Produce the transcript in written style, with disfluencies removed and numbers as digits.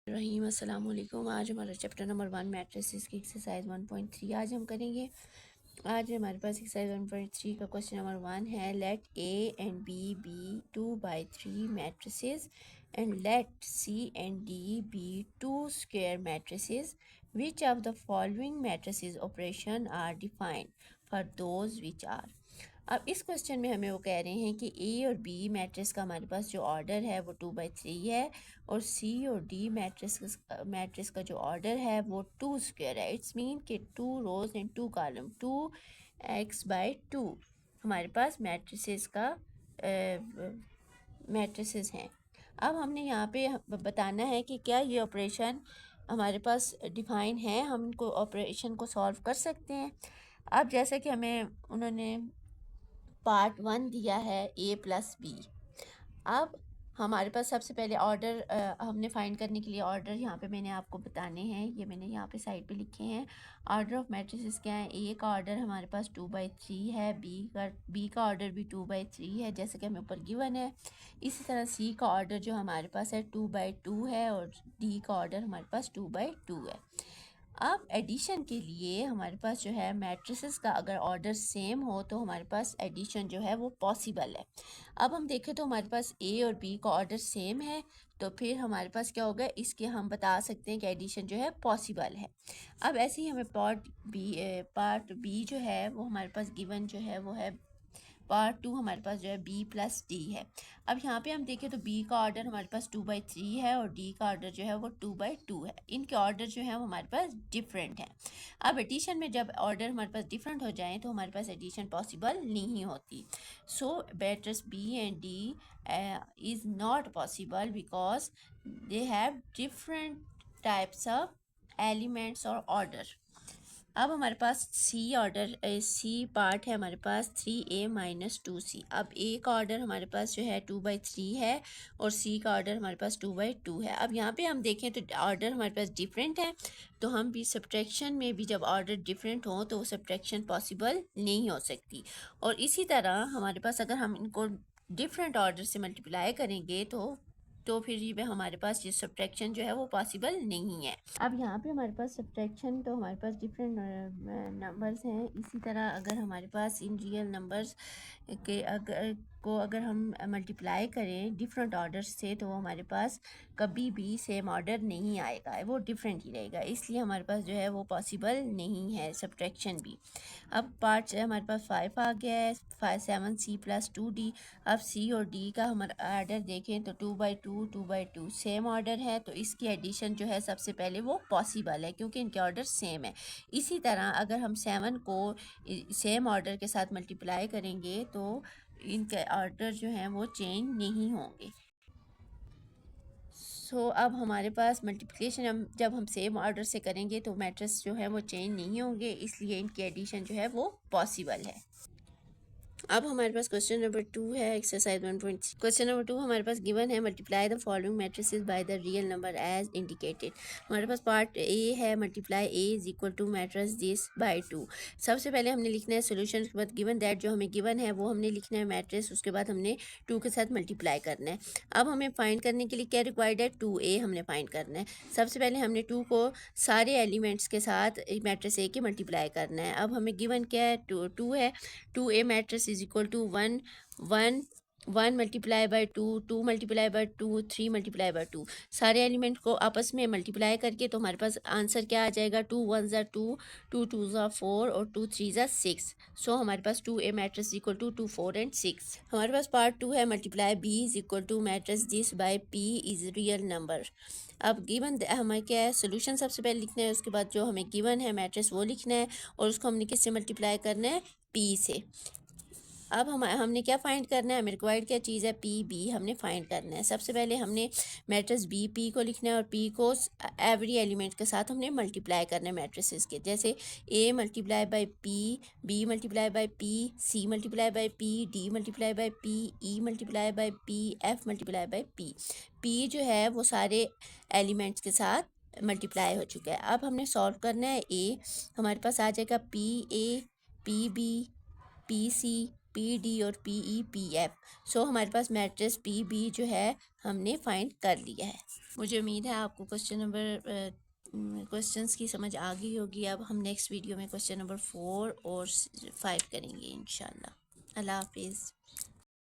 रहीम अस्सलाम वालेकुम। आज हमारा चैप्टर नंबर 1 मैट्रिसेस की एक्सरसाइज 1.3 आज हम करेंगे। आज हमारे पास एक्सरसाइज 1.3 का क्वेश्चन नंबर 1 है, let A and B be 2/3 matrices and let C and D be 2 square matrices. Which of the following matrices operation are defined for those which are. अब इस क्वेश्चन में हमें वो कह रहे हैं कि ए और बी मैट्रिक्स का हमारे पास जो ऑर्डर है वो 2/3 है, और सी और डी मैट्रिक्स का जो ऑर्डर है वो 2 स्क्वायर है। इट्स मीन कि 2 रोज एंड 2 कॉलम, 2x/2 हमारे पास मैट्रिसेस का मैट्रिसेस हैं। अब हमने यहाँ पे बताना है कि क्या ये ऑपरेशन हमारे पास डिफाइन है, हम इनको ऑपरेशन को सॉल्व कर सकते हैं। अब जैसे कि हमें उन्होंने पार्ट 1 दिया है a+b। अब हमारे पास सबसे पहले ऑर्डर हमने फाइंड करने के लिए ऑर्डर यहाँ पे मैंने आपको बताने हैं, ये मैंने यहाँ पे साइड पे लिखे हैं। ऑर्डर ऑफ मैट्रिसेस क्या है, ए का ऑर्डर हमारे पास 2/3 है, बी का ऑर्डर भी 2/3 है जैसे कि हमें ऊपर गिवन है। इसी तरह सी का ऑर्डर जो हमारे पास है 2/2 है, और डी का ऑर्डर हमारे पास 2/2 है। अब एडिशन के लिए हमारे पास जो है मैट्रिसेस का अगर ऑर्डर सेम हो तो हमारे पास एडिशन जो है वो पॉसिबल है। अब हम देखें तो हमारे पास ए और बी का ऑर्डर सेम है, तो फिर हमारे पास क्या होगा, इसके हम बता सकते हैं कि एडिशन जो है पॉसिबल है। अब ऐसे ही हमें पार्ट बी जो है वो हमारे पास गिवन जो है वो है पार्ट 2 हमारे पास जो है b+d है। अब यहाँ पे हम देखें तो b का ऑर्डर हमारे पास 2/3 है और d का ऑर्डर जो है वो 2/2 है। इनके ऑर्डर जो है वो हमारे पास डिफरेंट है। अब एडिशन में जब ऑर्डर हमारे पास डिफरेंट हो जाए तो हमारे पास एडिशन पॉसिबल नहीं होती। So matrix b and d is not possible because they have different types of elements और ऑर्डर। अब हमारे पास सी पार्ट है हमारे पास 3a-2c। अब ए का ऑर्डर हमारे पास जो है 2/3 है और सी का ऑर्डर हमारे पास 2/2 है। अब यहाँ पे हम देखें तो ऑर्डर हमारे पास डिफरेंट है, तो हम भी सब्ट्रैक्शन में भी जब ऑर्डर डिफरेंट हो तो सब्ट्रैक्शन पॉसिबल नहीं हो सकती। और इसी तरह हमारे पास अगर हम इनको डिफरेंट ऑर्डर से मल्टीप्लाई करेंगे तो फिर ये हमारे पास ये सब्ट्रैक्शन जो है वो पॉसिबल नहीं है। अब यहाँ पे हमारे पास सब्ट्रैक्शन तो हमारे पास डिफरेंट नंबर्स हैं। इसी तरह अगर हमारे पास इन रियल नंबर्स के अगर हम मल्टीप्लाई करें डिफरेंट ऑर्डर से तो हमारे पास कभी भी सेम ऑर्डर नहीं आएगा, वो डिफरेंट ही रहेगा, इसलिए हमारे पास जो है वो पॉसिबल नहीं है सब्ट्रैक्शन भी। अब पार्ट हमारे पास 5 आ गया है, 7c+2d। अब सी और डी का हमारा ऑर्डर देखें तो 2/2 2/2 सेम ऑर्डर है, तो इसकी एडिशन जो है सबसे पहले वो पॉसिबल है क्योंकि इनके ऑर्डर सेम है। इसी तरह अगर हम 7 को सेम ऑर्डर के साथ मल्टीप्लाई करेंगे तो इनके ऑर्डर जो हैं वो चेंज नहीं होंगे। अब हमारे पास मल्टीप्लिकेशन जब हम सेम ऑर्डर से करेंगे तो मैट्रिक्स जो है वो चेंज नहीं होंगे, इसलिए इनकी एडिशन जो है वो पॉसिबल है। अब हमारे पास क्वेश्चन नंबर 2 है, एक्सरसाइज 1.3। क्वेश्चन नंबर 2 हमारे पास गिवन है, multiply the following matrices by the real number as indicated. हमारे पास पार्ट ए है, multiply A is equal to matrix this by 2। सबसे पहले हमने लिखना है सोल्यूशन, उसके बाद गिवन दैट जो हमें गिवन है वो हमने लिखना है मैट्रिक्स, उसके बाद हमने 2 के साथ मल्टीप्लाई करना है। अब हमें फाइंड करने के लिए क्या रिक्वायर्ड है, 2a हमने फाइंड करना है। सबसे पहले हमने 2 को सारे एलिमेंट्स के साथ मैट्रिक्स ए के मल्टीप्लाई करना है। अब हमें गिवन क्या है, 2 है, 2a matrix is equal to 1 1 1 multiply by 2 2 multiply by 2 3 multiply by 2। सारे एलिमेंट को आपस में मल्टीप्लाई करके तो हमारे पास आंसर क्या आ जाएगा, 2 1 2 2 2 4 और 2 3 6। सो हमारे पास 2a matrix equal to 2 4 and 6। हमारे पास पार्ट 2 है, multiply b is equal to matrix this by p is real number. अब गिवन हमें क्या है, सोल्यूशन सबसे पहले लिखना है, उसके बाद जो हमें गिवन है मैट्रिक्स वो लिखना है और उसको हमने किससे मल्टीप्लाई करना है, p से। अब हमने क्या फाइंड करना है, हमें रिक्वायर्ड क्या चीज़ है, पी बी हमने फाइंड करना है। सबसे पहले हमने मैट्रिक्स बी पी को लिखना है और पी को एवरी एलिमेंट के साथ हमने मल्टीप्लाई करना है मैट्रिसेस के, जैसे A multiply by P, B multiply by P, C multiply by P, D multiply by P, E multiply by P, F multiply by P. P जो है वो सारे एलिमेंट्स के साथ मल्टीप्लाई हो चुका है। अब हमने सॉल्व करना है ए, हमारे पास आ जाएगा P A, P B, P C, P D और P E P F. So हमारे पास मैट्रिक्स पी बी जो है हमने फाइंड कर लिया है। मुझे उम्मीद है आपको क्वेश्चंस की समझ आ गई होगी। अब हम नेक्स्ट वीडियो में क्वेश्चन नंबर 4 और 5 करेंगे इंशाल्लाह। अल्लाह हाफिज़।